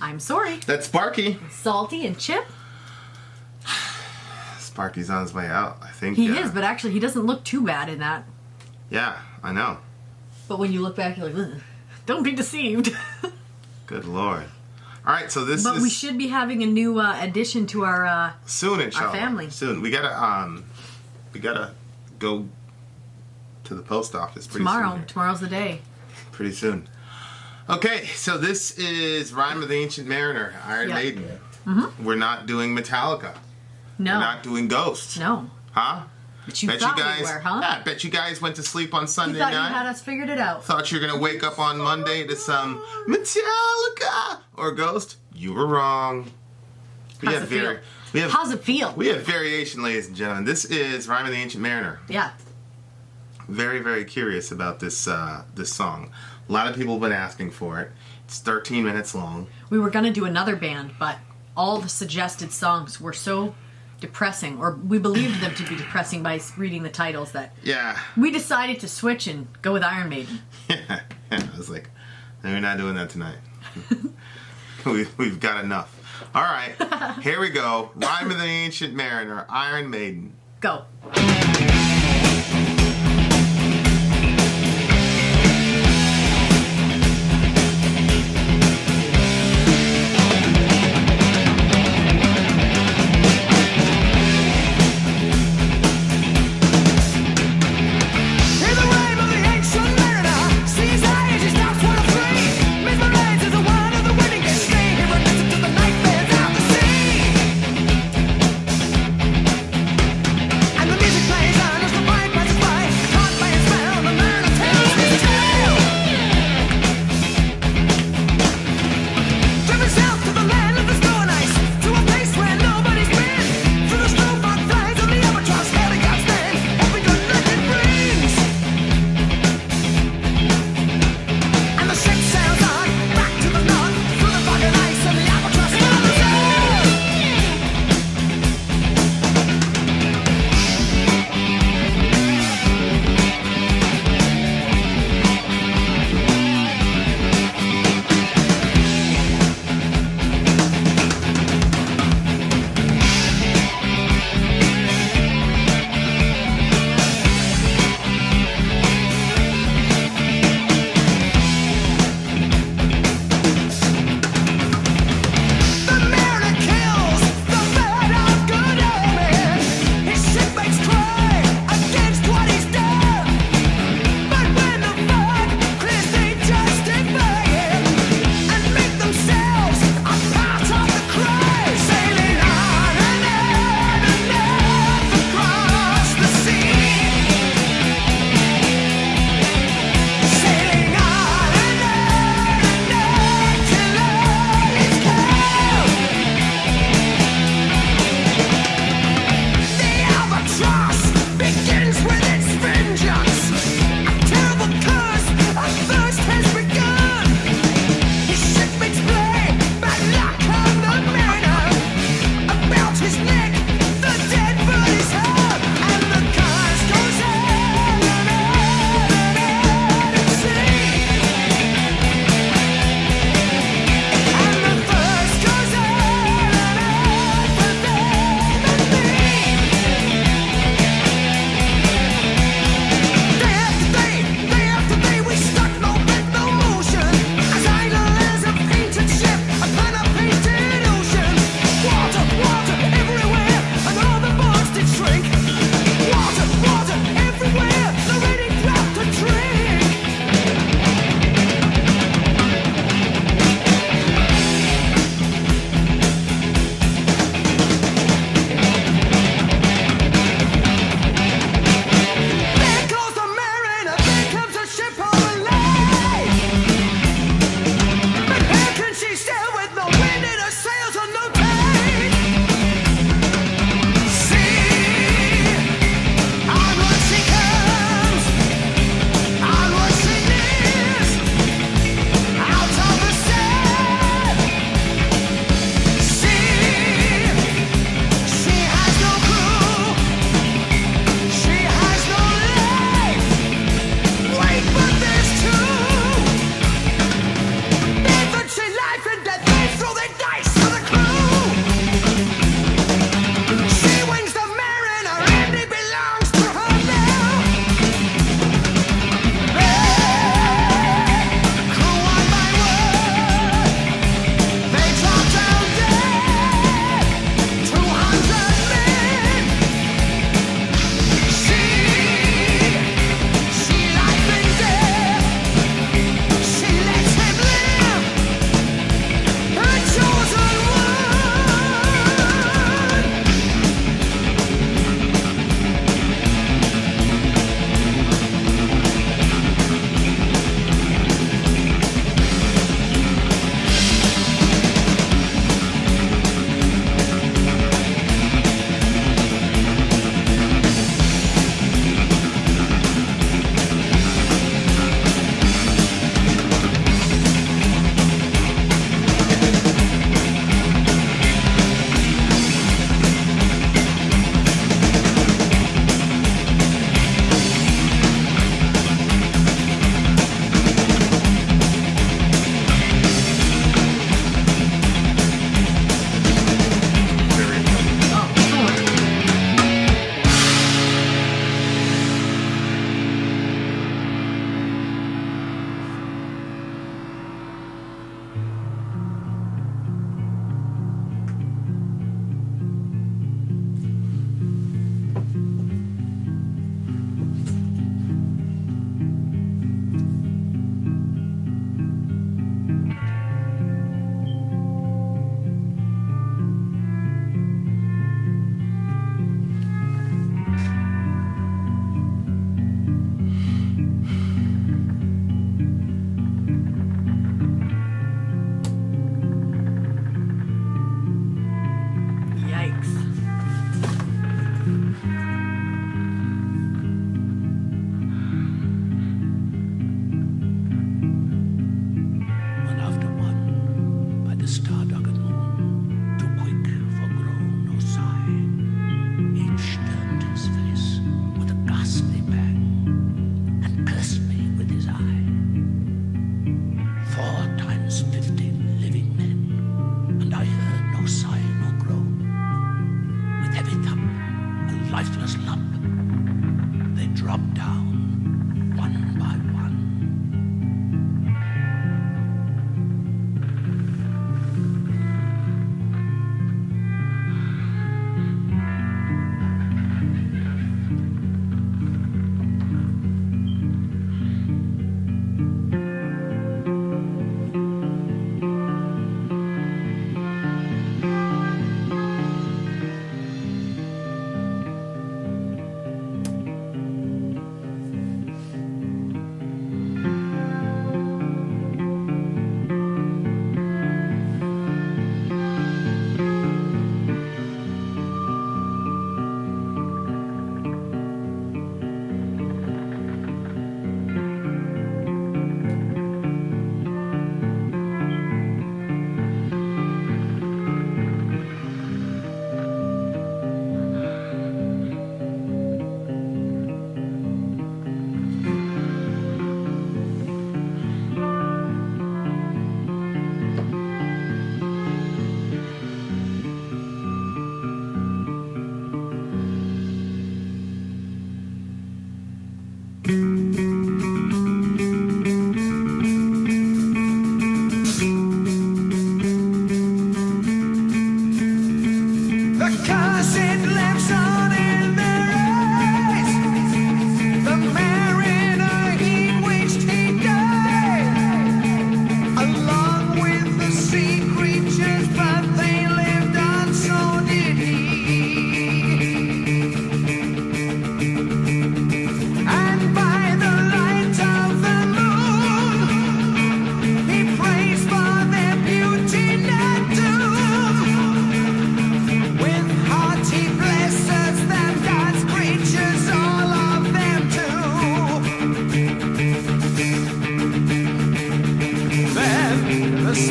I'm Sori. That's Sparky. Salty and Chip. Sparky's on his way out, I think. He is, but actually he doesn't look too bad in that. Yeah, I know. But when you look back, you're like, ugh, don't be deceived. Good Lord. All right, so this but is... we should be having a new addition to our soon, inshallah. our family. Soon. We gotta go to the post office pretty Tomorrow. soon. Tomorrow's the day. Pretty soon. Okay, so this is Rime of the Ancient Mariner, Iron Maiden. Mm-hmm. We're not doing Metallica. No. We're not doing Ghost. No. Huh? But you bet thought you guys, we were, huh? Yeah, bet you guys went to sleep on Sunday You thought night. you had us figured it out. Thought you were gonna wake up on Monday to some Metallica or Ghost. You were wrong. How's it feel? How's it feel? We have variation, ladies and gentlemen. This is Rime of the Ancient Mariner. Yeah. Very, very curious about this this song. A lot of people have been asking for it. It's 13 minutes long. We were going to do another band, but all the suggested songs were so depressing, or we believed them to be depressing by reading the titles, that we decided to switch and go with Iron Maiden. Yeah, I was like, no, we're not doing that tonight. We've got enough. All right, here we go. Rime of the Ancient Mariner, Iron Maiden. Go. And the music plays on.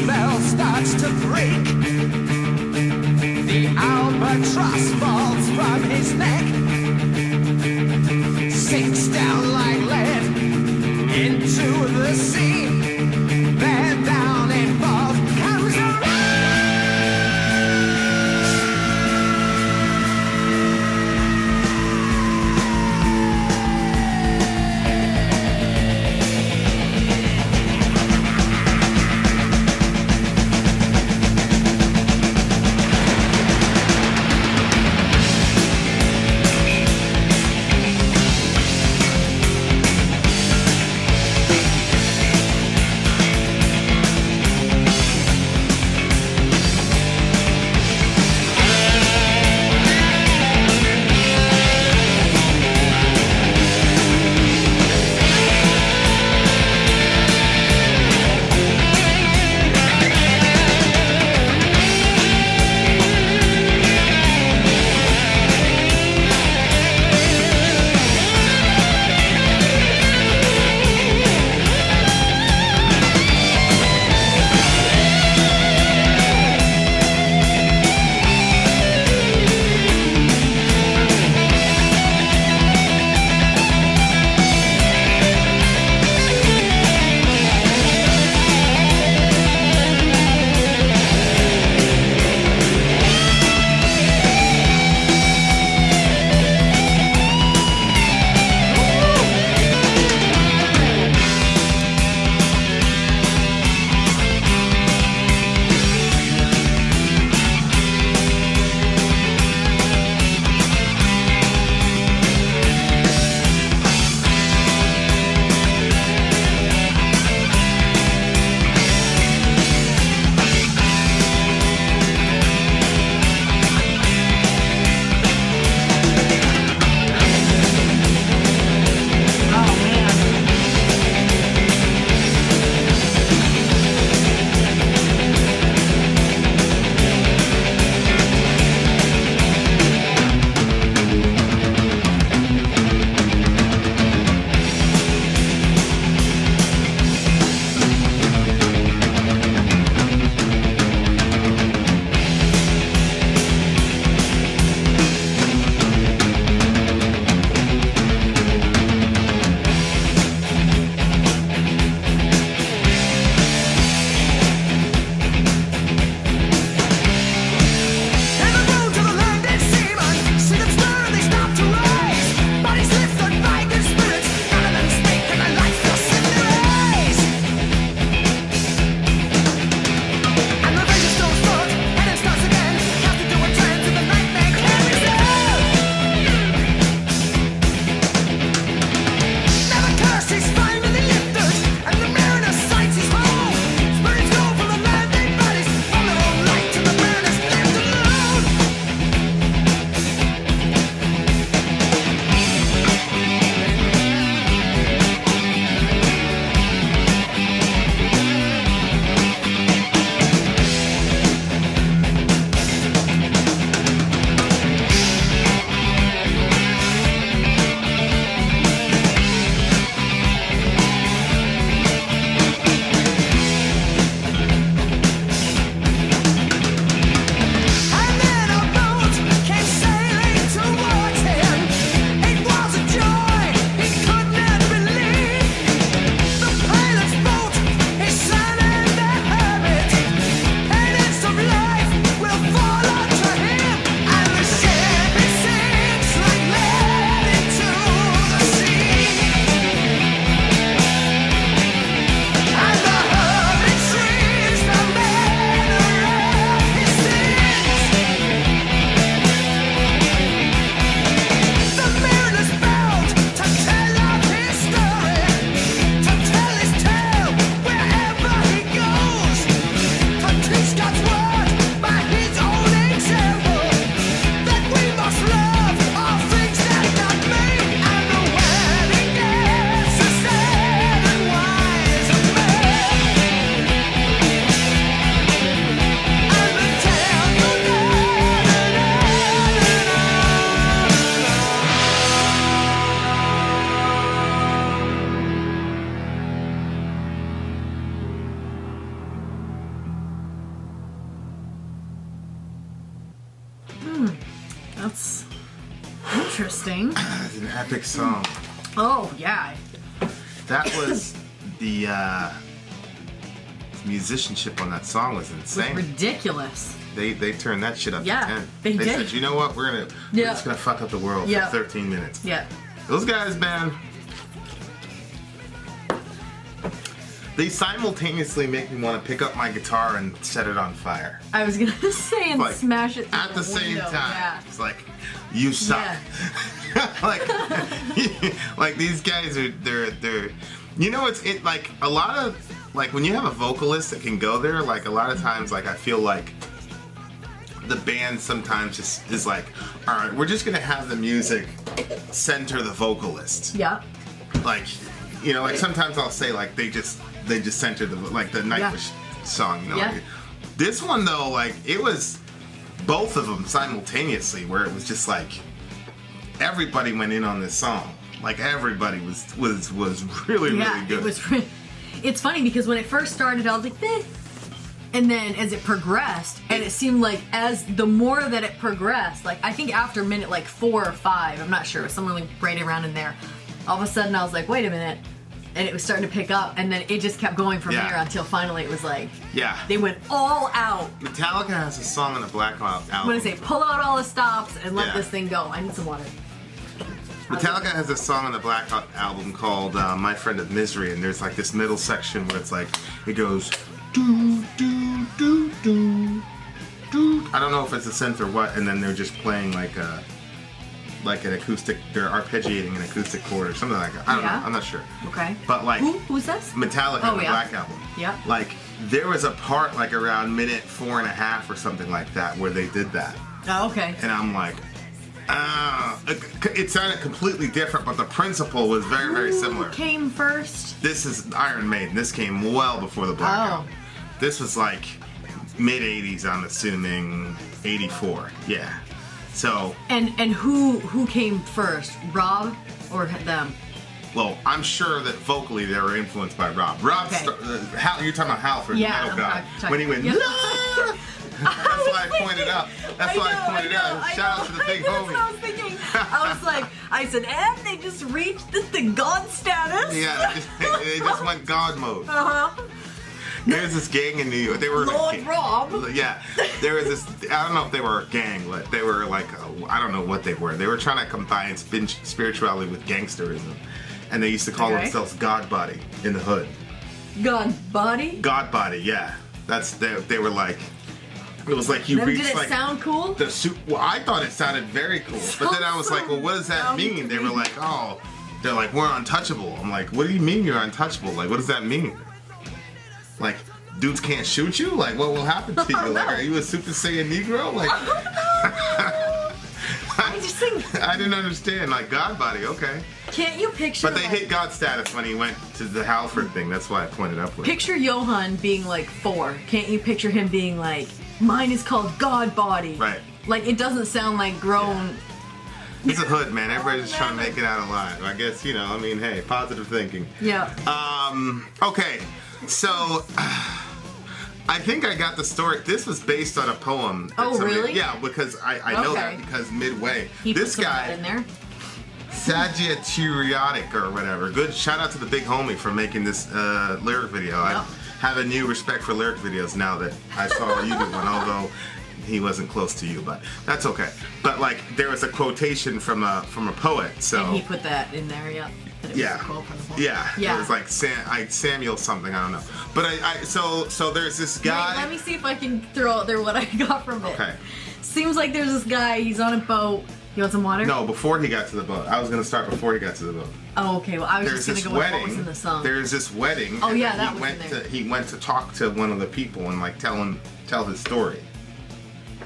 spell starts to break. The albatross falls from his neck, sinks down like lead into the sea. Then down it falls, comes around. That's interesting. It's an epic song. Oh, yeah. That was the musicianship on that song was insane. It was ridiculous. They turned that shit up to 10. They did. Said, you know what? We're just gonna fuck up the world for 13 minutes. Yeah. Those guys, man. They simultaneously make me want to pick up my guitar and set it on fire. I was gonna say and like, smash it through at the same window. time. Yeah. It's like you suck. Yeah. like these guys are they're you know it's like a lot of like when you have a vocalist that can go there, like a lot of times like I feel like the band sometimes just is like, all right, we're just gonna have the music center the vocalist. Yeah. Like, you know, like sometimes I'll say like they just center the like the Nightwish song. You know, Yeah. like, this one though, like it was both of them simultaneously, where it was just like everybody went in on this song. Like everybody was really really good. It was. It's funny because when it first started, I was like, eh. And then as it progressed, and it seemed like as the more that it progressed, like I think after minute like 4 or 5, I'm not sure, somewhere like right around in there, all of a sudden I was like, wait a minute. And it was starting to pick up, and then it just kept going from there until finally it was like, they went all out. Metallica has a song on the Black Album. I'm gonna say, pull out all the stops and let this thing go. I need some water. Metallica has a song on the Black Album called My Friend of Misery, and there's like this middle section where it's like, it goes, do, do, do, do, do. I don't know if it's a synth or what, and then they're just playing like an acoustic, they're arpeggiating an acoustic chord or something like that. I don't know, I'm not sure. Okay. But like, who's this? Metallica on the Black Album. Yeah. Like, there was a part like around minute 4.5 or something like that where they did that. Oh, okay. And I'm like, it sounded completely different, but the principle was very, very similar. Who came first? This is Iron Maiden. This came well before the Black Album. This was like mid-80s, I'm assuming, 84. Yeah. So. And who came first, Rob or them? Well, I'm sure that vocally they were influenced by Rob. Rob, you're talking about Halford, Metal God, when he went. That's why I pointed out. That's why I pointed out. Shout out to the big homie. That's what I was thinking. I was like, I said, and they just reached the God status. Yeah, they just went God mode. There's this gang in New York. They were Lord Rob. Yeah, there was this. I don't know if they were a gang, but they were like I don't know what they were. They were trying to combine spirituality with gangsterism, and they used to call themselves God Body in the hood. God Body. God Body, yeah. They were like. It was like you reached did it like sound cool? Well, I thought it sounded very cool, but then I was like, well, what does that mean? They were like, oh, they're like, we're untouchable. I'm like, what do you mean you're untouchable? Like, what does that mean? Like, dudes can't shoot you? Like, what will happen to you? Like, are you a Super Saiyan Negro? Like, I didn't understand. Like, God Body, okay. Can't you picture? But they hit God status when he went to the Halford thing. That's why I pointed up with. Picture Johan being like 4. Can't you picture him being like, mine is called God Body? Right. Like, it doesn't sound like grown. Yeah. It's a hood, man. Everybody's just trying to make it out alive. I guess, you know, I mean, hey, positive thinking. Yeah. Okay. So, I think I got the story. This was based on a poem. Oh, really? Yeah, because I know that because midway. This guy in there. Sagittariatic or whatever. Good. Shout out to the big homie for making this lyric video. Yep. I have a new respect for lyric videos now that I saw you do one, although he wasn't close to you, but that's okay. But like, there was a quotation from a poet. So and he put that in there. Yeah. Yeah. It was like Samuel something, I don't know. But so there's this guy. Wait, let me see if I can throw out there what I got from it. Okay. Seems like there's this guy, he's on a boat. You want some water? No, before he got to the boat. I was going to start before he got to the boat. Oh, okay. Well, I was just going to go with what was in the song. There's this wedding. Oh, yeah, that was in there. He went to talk to one of the people and like tell his story.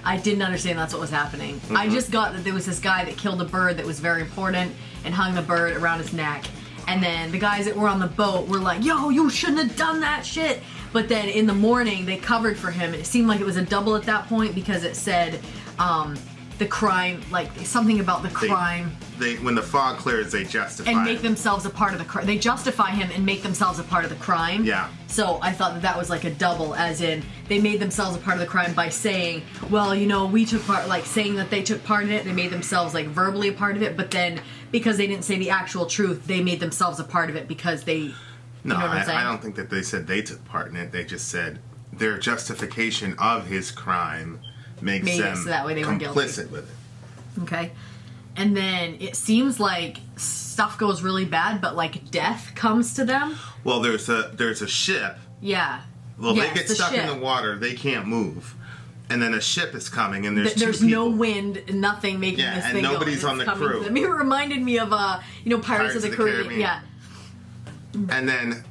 I didn't understand that's what was happening. Mm-hmm. I just got that there was this guy that killed a bird that was very important and hung the bird around his neck. And then the guys that were on the boat were like, yo, you shouldn't have done that shit. But then in the morning, they covered for him. And it seemed like it was a double at that point because it said, the crime, like something about the crime. They when the fog clears, they justify And make it. themselves a part of the crime. They justify him and make themselves a part of the crime. Yeah. So I thought that was like a double, as in they made themselves a part of the crime by saying, well, you know, we took part, like saying that they took part in it. They made themselves like verbally a part of it, but then because they didn't say the actual truth, they made themselves a part of it because they. No, you know what I'm saying? I don't think that they said they took part in it. They just said their justification of his crime makes Made it them so that way they were guilty. complicit with it. Okay. And then it seems like stuff goes really bad, but like death comes to them. Well, there's a ship. Yeah. Well, Yes, they get the stuck ship. in the water. They can't move. And then a ship is coming, and there's There's two people. no wind, nothing making Yeah, this and thing go. nobody's It's on the coming crew. to them. It reminded me of, Pirates of the Caribbean. Yeah. And then,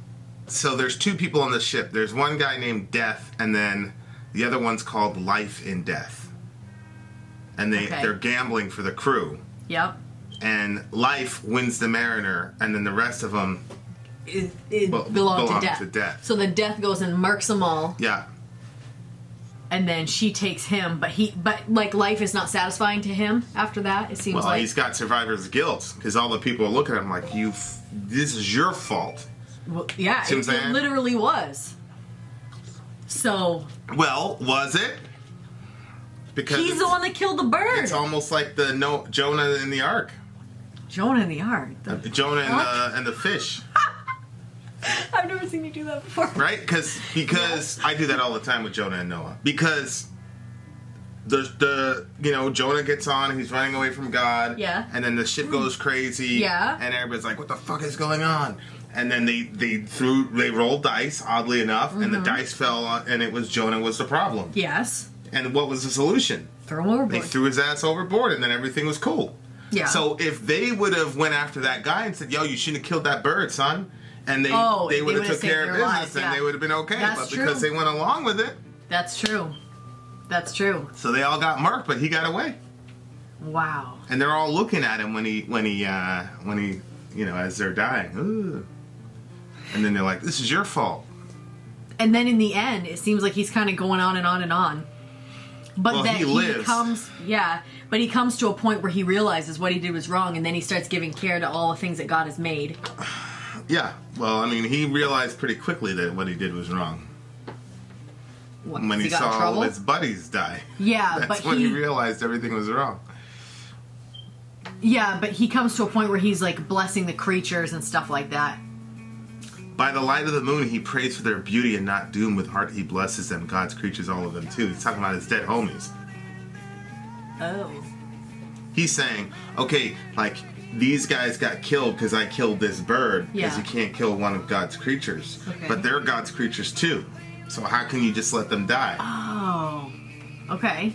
so there's two people on the ship. There's one guy named Death, and then the other one's called Life in Death. And they're gambling for the crew. Yep. And Life wins the Mariner, and then the rest of them, It belonged belong to to Death. So then Death goes and murks them all, yeah. and then she takes him. But like life is not satisfying to him after that. It seems Well, like he's got survivor's guilt, because all the people are looking at him like, this is your fault. Well, yeah, See what I'm it saying? literally was. So Well, was it? Because he's the one that killed the bird. it's almost like the Jonah in the Ark. Jonah in the Ark. Jonah and the fish. I've never seen you do that before. Right? Because I do that all the time with Jonah and Noah. Because Jonah gets on, he's running away from God. Yeah. And then the ship goes crazy. Yeah. And everybody's like, what the fuck is going on? And then they rolled dice, oddly enough, and the dice fell on, and it was Jonah was the problem. Yes. And what was the solution? Throw him overboard. They threw his ass overboard, and then everything was cool. Yeah. So if they would have went after that guy and said, "Yo, you shouldn't have killed that bird, son," and they they would have would've took saved care of their business, lives, then yeah. they would have been okay. That's but because true. they went along with it, That's true. That's true. so they all got marked, but he got away. Wow. And they're all looking at him when he as they're dying. Ooh. And then they're like, "This is your fault." And then in the end, it seems like he's kind of going on and on and on. But Well, then he lives. but he comes to a point where he realizes what he did was wrong, and then he starts giving care to all the things that God has made. Yeah. Well, I mean, he realized pretty quickly that what he did was wrong. What, When he got in saw trouble? all his buddies die. Yeah, That's but when he realized everything was wrong. Yeah, but he comes to a point where he's like blessing the creatures and stuff like that. By the light of the moon, he prays for their beauty and not doom. With heart, he blesses them. God's creatures, all of them too. He's talking about his dead homies. Oh. He's saying, okay, like, these guys got killed because I killed this bird. Because Yeah. you can't kill one of God's creatures. Okay. But they're God's creatures too. So how can you just let them die? Oh. Okay.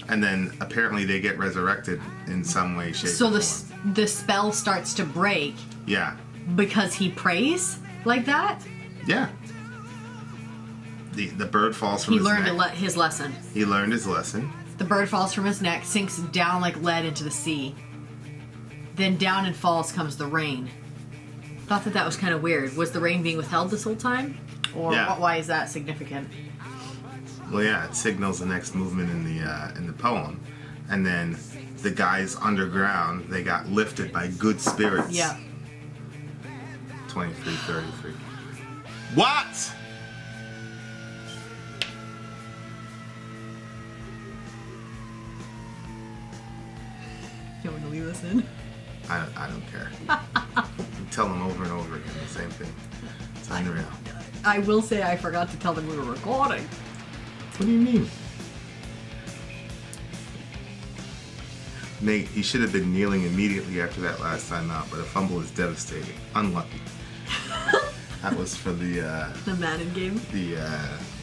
And then apparently they get resurrected in some way, shape, So or the form. the spell starts to break Yeah. because he prays like that? Yeah. The bird falls from He his learned neck. his lesson. He learned his lesson. The bird falls from his neck, sinks down like lead into the sea. Then down and falls comes the rain. Thought that was kind of weird. Was the rain being withheld this whole time? Or Yeah. why is that significant? Well, yeah, it signals the next movement in the poem, and then the guys underground, they got lifted by good spirits. Yeah. 23:33. What? You want me to leave this in? I don't care. You tell them over and over again the same thing. It's unreal. I will say I forgot to tell them we were recording. What do you mean? Nate, he should have been kneeling immediately after that last time out, but a fumble is devastating. Unlucky. That was for the Maiden game?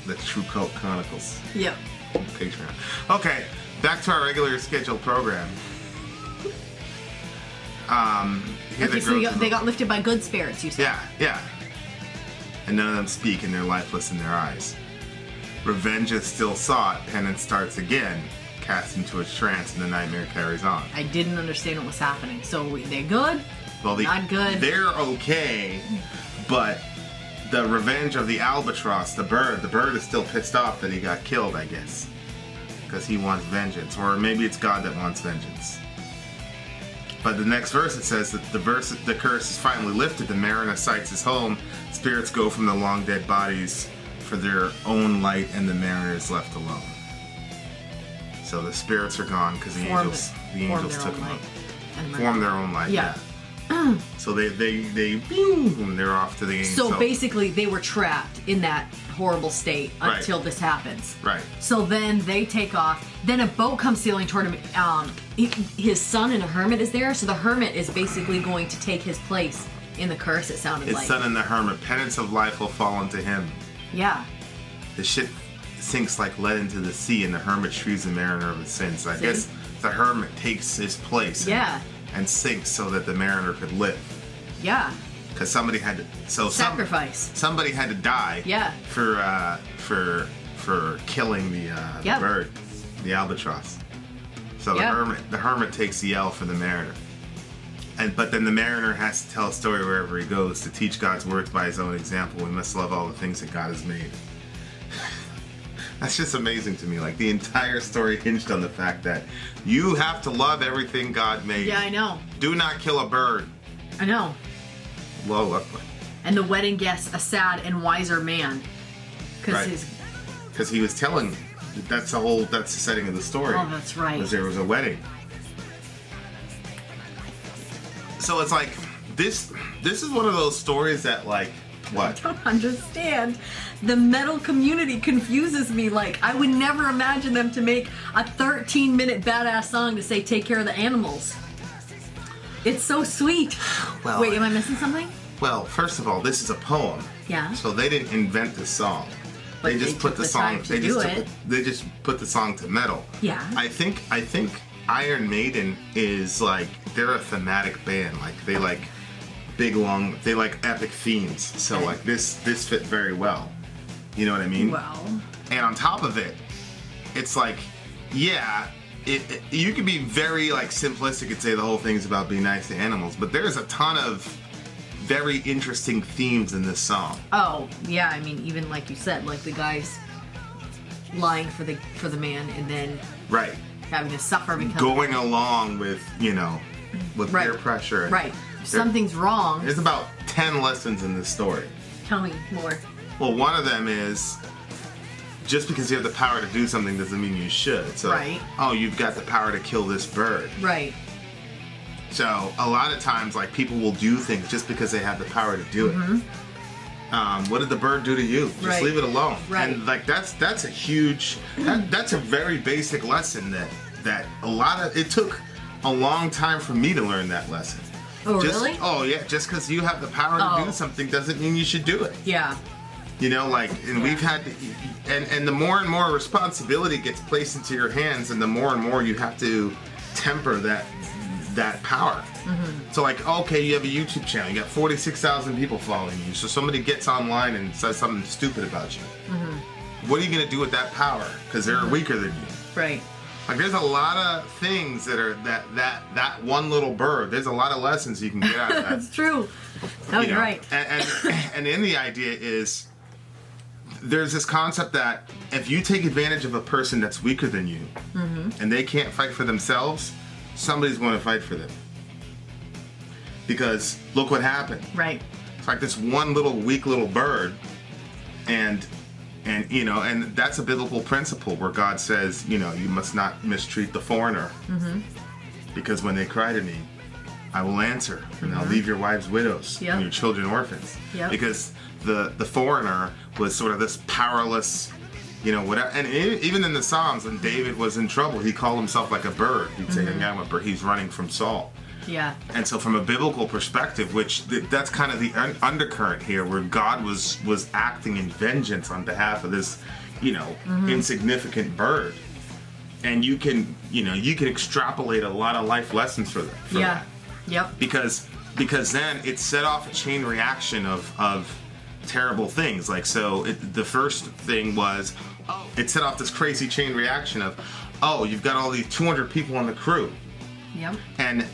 the True Cult Chronicles Yep. Patreon. Okay, back to our regular scheduled program. Here Okay, the so girls they got lifted by good spirits, you said? Yeah. And none of them speak, and they're lifeless in their eyes. Revenge is still sought, penance starts again, cast into a trance, and the nightmare carries on. I didn't understand what was happening. So they're good? Well, Not good. They're okay, but the revenge of the albatross, the bird is still pissed off that he got killed, I guess. because he wants vengeance, or maybe it's God that wants vengeance. But the next verse, it says that the curse is finally lifted. The mariner sights his home. Spirits go from the long dead bodies for their own light, and the mariner is left alone. So the spirits are gone because the angels took them up. Form their own light. Yeah. So they boom, they're off to the angels. So basically, they were trapped in that horrible state until this happens. Right. So then they take off. Then a boat comes sailing toward him. His son and a hermit is there. So the hermit is basically going to take his place in the curse. It sounded his like. son and the hermit, penance of life will fall onto him. Yeah. The ship sinks like lead into the sea, and the hermit shrews the mariner of his sins. So I guess the hermit takes his place. Yeah. And sinks so that the mariner could live. Yeah. Because somebody had to sacrifice. Somebody had to die. Yeah. For killing the bird, the albatross. So the hermit takes the L for the mariner. But then the mariner has to tell a story wherever he goes. To teach God's words by his own example, we must love all the things that God has made. That's just amazing to me. Like, the entire story hinged on the fact that you have to love everything God made. Yeah, I know. Do not kill a bird. I know. Allahu Akbar. And the wedding guest, a sad and wiser man. Because he was telling, that's the setting of the story. Oh, that's right. Because there was a wedding. So it's like, this is one of those stories that, like, what? I don't understand. The metal community confuses me. Like, I would never imagine them to make a 13-minute badass song to say take care of the animals. It's so sweet. Well, wait, am I missing something? Well, first of all, this is a poem. Yeah. So they didn't invent this song. But they just put the song. They just put the song to metal. Yeah. I think Iron Maiden is like, they're a thematic band. Like, they like big long. They like epic themes. So okay. like this fit very well. You know what I mean? Wow. And on top of it, it's like, yeah, you could be very like simplistic and say the whole thing's about being nice to animals, but there's a ton of very interesting themes in this song. Oh, yeah, I mean, even like you said, like the guys lying for the man and then right having to suffer because going along with, with right. peer pressure. Right. If something's wrong. There's about 10 lessons in this story. Tell me more. Well, one of them is just because you have the power to do something doesn't mean you should. So, right. Oh, you've got the power to kill this bird. Right. So a lot of times, like, people will do things just because they have the power to do it. What did the bird do to you? Just right. leave it alone. Right. And like that's a huge, that's a very basic lesson that it took a long time for me to learn that lesson. Oh, really? Oh yeah, just because you have the power to do something doesn't mean you should do it. Yeah. We've had to, and the more and more responsibility gets placed into your hands, and the more and more you have to temper that power. Mm-hmm. So like, okay, you have a YouTube channel, you got 46,000 people following you, so somebody gets online and says something stupid about you. Mm-hmm. What are you going to do with that power? Because they're weaker than you. Right. Like, there's a lot of things that are that one little bird. There's a lot of lessons you can get out of that. That's true. No, you're right. And then the idea is, there's this concept that if you take advantage of a person that's weaker than you, mm-hmm. and they can't fight for themselves, somebody's going to fight for them. Because look what happened. Right. It's like this one little weak little bird, and that's a biblical principle where God says, you must not mistreat the foreigner. Mm-hmm. Because when they cry to me, I will answer, and I'll leave your wives widows and your children orphans. Yep. Because the foreigner was sort of this powerless, whatever. And even in the Psalms, when David was in trouble, he called himself like a bird. He'd say, I'm a bird. He's running from Saul. Yeah. And so from a biblical perspective, which that's kind of the undercurrent here, where God was acting in vengeance on behalf of this, insignificant bird. And you can extrapolate a lot of life lessons for that. Yep. Because then it set off a chain reaction of terrible things. Like, so the first thing was, it set off this crazy chain reaction of, you've got all these 200 people on the crew. Yep. And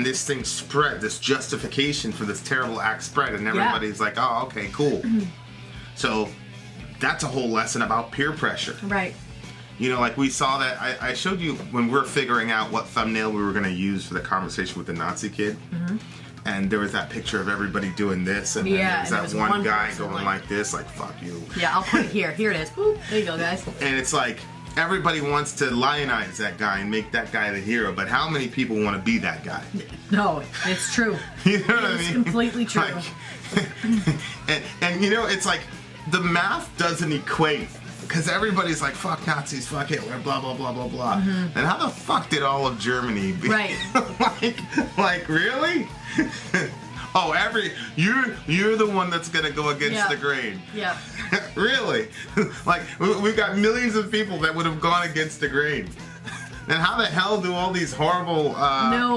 this thing spread, this justification for this terrible act spread, and everybody's like, oh, okay, cool. So that's a whole lesson about peer pressure. Right. You know, like we saw that. I showed you when we were figuring out what thumbnail we were going to use for the conversation with the Nazi kid. Mm-hmm. And there was that picture of everybody doing this, and then there was that one guy going like this, like, fuck you. Yeah, I'll put it here. Here it is. Boop. There you go, guys. And it's like, everybody wants to lionize that guy and make that guy the hero, but how many people want to be that guy? No, it's true. You know what I mean? It's completely true. Like, and you know, it's like, the math doesn't equate. Because everybody's like, fuck Nazis, fuck Hitler, blah, blah, blah, blah, blah. Mm-hmm. And how the fuck did all of Germany be? Right. like, really? Oh, you're the one that's going to go against the grain. Yeah. Really? Like, we've got millions of people that would have gone against the grain. And how the hell do all these horrible,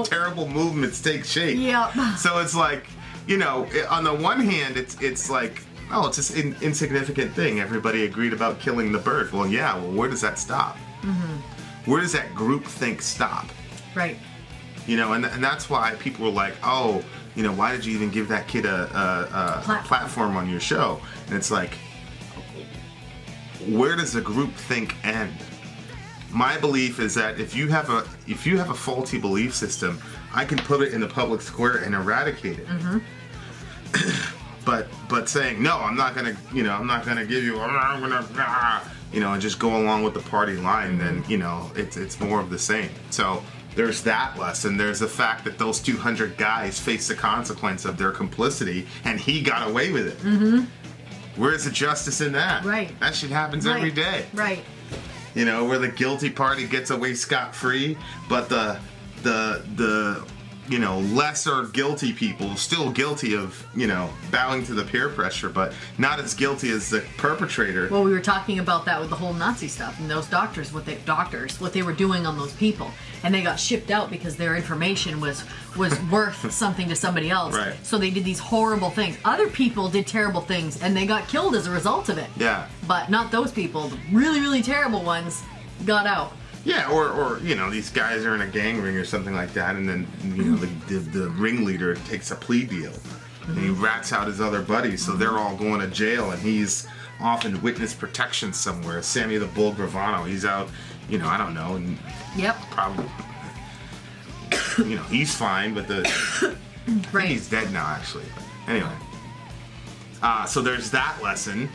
terrible movements take shape? Yeah. So it's like, you know, on the one hand, it's like, oh, it's just an insignificant thing. Everybody agreed about killing the bird. Well, yeah, well, where does that stop? Mm-hmm. Where does that group think stop? Right. You know, and that's why people were like, oh, you know, why did you even give that kid a platform on your show? And it's like, where does the group think end? My belief is that if you have a faulty belief system, I can put it in the public square and eradicate it. Mm-hmm. But saying no, I'm not gonna give you, and just go along with the party line, then it's more of the same. So there's that lesson. There's the fact that those 200 guys face the consequence of their complicity, and he got away with it. Mm-hmm. Where's the justice in that? Right. That shit happens every day. Right. You know, where the guilty party gets away scot-free, but the lesser guilty people still guilty of, bowing to the peer pressure, but not as guilty as the perpetrator. Well, we were talking about that with the whole Nazi stuff and those doctors, what they were doing on those people, and they got shipped out because their information was worth something to somebody else. Right. So they did these horrible things. Other people did terrible things, and they got killed as a result of it. Yeah. But not those people. The really, really terrible ones got out. Yeah, or these guys are in a gang ring or something like that, and then the ringleader takes a plea deal, and he rats out his other buddies, so they're all going to jail, and he's off in witness protection somewhere. Sammy the Bull Gravano, he's out, I don't know, and probably, he's fine, but I think he's dead now, actually. But anyway, so there's that lesson,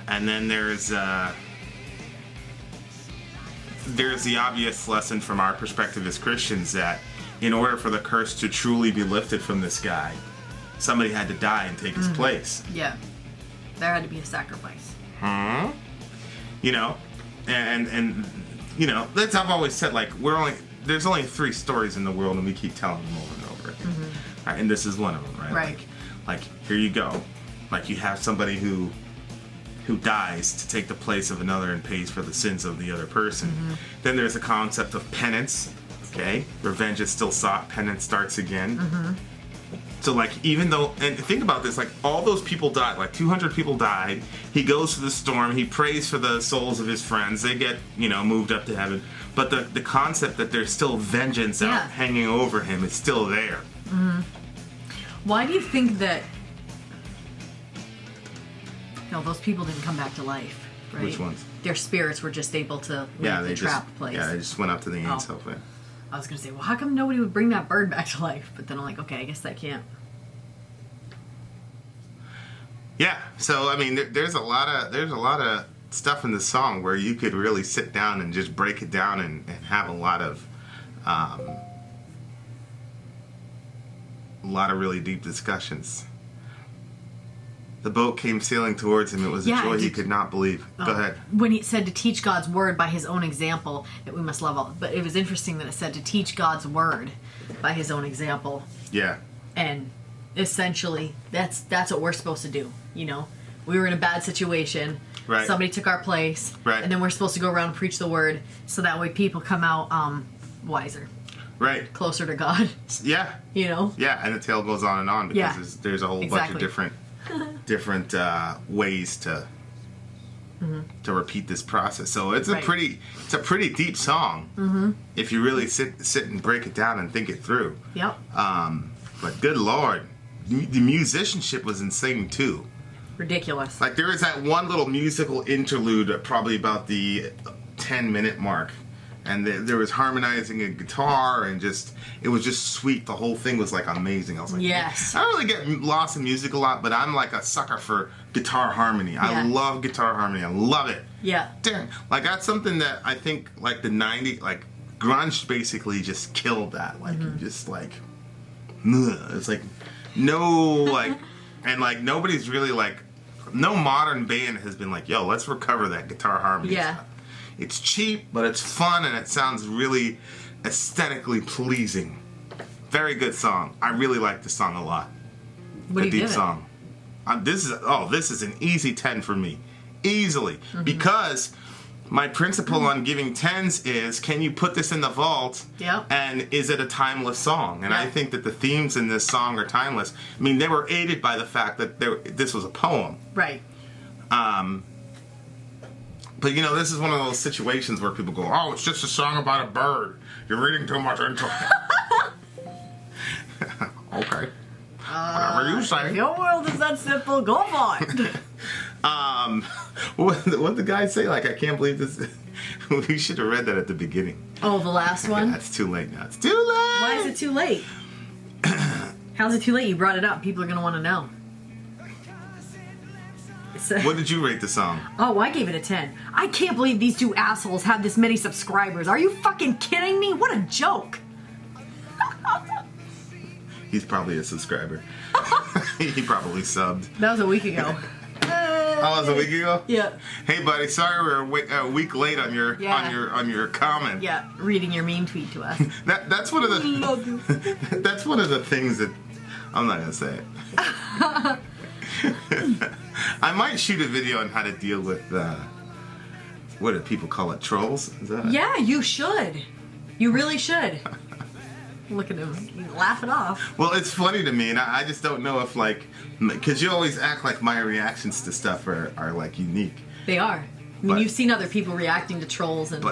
and then there's the obvious lesson from our perspective as Christians that in order for the curse to truly be lifted from this guy, somebody had to die and take his place. Yeah. There had to be a sacrifice. And that's, I've always said, like, there's only 3 stories in the world, and we keep telling them over and over again. Right, and this is one of them, right? Right. Like, here you go. Like, you have somebody who dies to take the place of another and pays for the sins of the other person. Then there's the concept of penance. Okay, revenge is still sought, penance starts again. So, like, even though, and think about this, like, all those people died, like 200 people died. He goes to the storm, he prays for the souls of his friends, they get, moved up to heaven. But the concept that there's still vengeance out hanging over him is still there. Why do you think that those people didn't come back to life, right? Which ones? Their spirits were just able to leave the trapped place. Yeah, they just went up to the angel. I was going to say, well, how come nobody would bring that bird back to life? But then I'm like, okay, I guess that can't. Yeah, so, I mean, there's a lot of stuff in the song where you could really sit down and just break it down and have a lot of really deep discussions. The boat came sailing towards him. It was a joy he could not believe. Go ahead. When he said to teach God's word by his own example, that we must love all. But it was interesting that it said to teach God's word by his own example. Yeah. And essentially, that's what we're supposed to do. We were in a bad situation. Right. Somebody took our place. Right. And then we're supposed to go around and preach the word, so that way people come out wiser. Right. Closer to God. Yeah. Yeah, and the tale goes on and on because there's a whole bunch of different ways to repeat this process. So it's a pretty deep song if you really sit and break it down and think it through. Yep. But good Lord, the musicianship was insane too. Ridiculous. Like there is that one little musical interlude at probably about the 10-minute mark. And there was harmonizing a guitar and it was just sweet. The whole thing was like amazing. I was like, yes. I don't really get lost in music a lot, but I'm like a sucker for guitar harmony. Yeah. I love guitar harmony. I love it. Yeah. Damn. Like that's something that I think like the 90s, like grunge basically just killed that. Like just like, it's like no like, and like nobody's really like, no modern band has been like, yo, let's recover that guitar harmony stuff. It's cheap, but it's fun, and it sounds really aesthetically pleasing. Very good song. I really like the song a lot. What do you Deep give it? song. This is an easy 10 for me, easily, because my principle on giving 10s is, can you put this in the vault? Yep. And is it a timeless song? And I think that the themes in this song are timeless. I mean, they were aided by the fact that this was a poem. Right. But you know, this is one of those situations where people go, "Oh, it's just a song about a bird. You're reading too much into it." Okay. Whatever you say. If your world is that simple, go for it. What the guy say? Like, I can't believe this. We should have read that at the beginning. Oh, the last one? Yeah, it's too late now. It's too late. Why is it too late? How's it too late? You brought it up. People are going to want to know. What did you rate the song? Oh, I gave it a 10. I can't believe these two assholes have this many subscribers. Are you fucking kidding me? What a joke. He's probably a subscriber. He probably subbed. That was a week ago. Oh, that was a week ago? Yeah. Hey, buddy, sorry we're a week late on your on your comment. Yeah, reading your mean tweet to us. That's one of the that's one of the things that I'm not gonna say it. I might shoot a video on how to deal with what do people call it? Trolls? Is that Yeah, you should. You really should. Look at him. He's laughing off. Well, it's funny to me, and I just don't know if, like, because you always act like my reactions to stuff are like, unique. They are. I mean, you've seen other people reacting to trolls and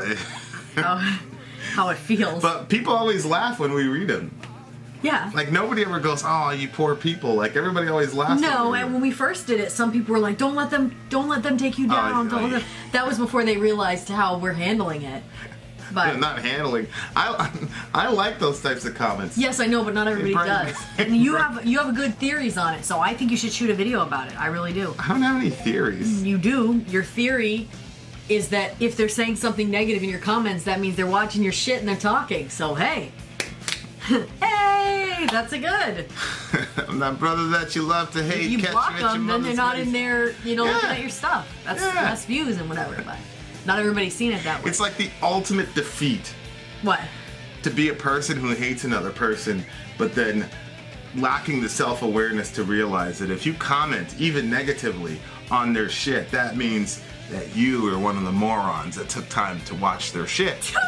how it feels. But people always laugh when we read them. Yeah. Like, nobody ever goes, "Oh, you poor people." Like, everybody always laughs. No, and when we first did it, some people were like, don't let them take you down. That was before they realized how we're handling it. But not handling. I like those types of comments. yes, I know, but not everybody does. And you have a good theories on it, so I think you should shoot a video about it. I really do. I don't have any theories. You do. Your theory is that if they're saying something negative in your comments, that means they're watching your shit and they're talking. So hey. Hey, that's a good. I'm that brother that you love to hate. If you catch block you at them, your then they're mother's not face. in there, looking at your stuff. That's less views and whatever, but not everybody's seen it that way. It's like the ultimate defeat What? to be a person who hates another person, but then lacking the self-awareness to realize that if you comment even negatively on their shit, that means that you are one of the morons that took time to watch their shit. Stop!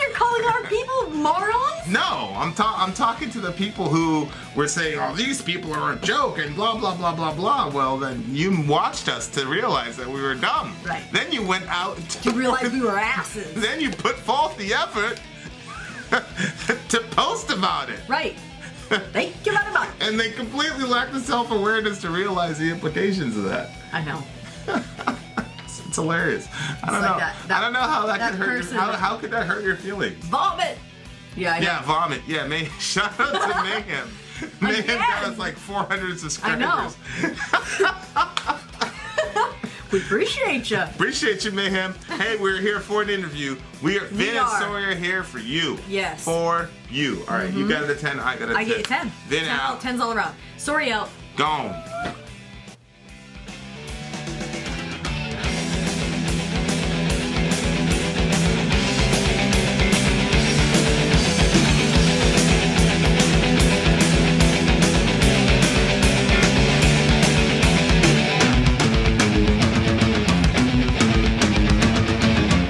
You're calling our people morons? No, I'm talking to the people who were saying, "Oh, these people are a joke," and blah blah blah blah blah. Well, then you watched us to realize that we were dumb. Right. Then you went out You realize we were asses. Then you put forth the effort to post about it. Right. Thank you very much. And they completely lack the self-awareness to realize the implications of that. I know. It's hilarious. I don't like know. that I don't know how that that could hurt. person How could that hurt your feelings? Vomit! Yeah, I know. Yeah, vomit. Yeah, shout out to Mayhem. Mayhem got us like 400 subscribers. I know. We appreciate you. Appreciate you, Mayhem. Hey, we're here for an interview. Vin and Sori are here for you. Yes. For you. All right, you got it a 10. I got a 10. I get a 10. Vin out. 10's all around. Sorry out. Gone.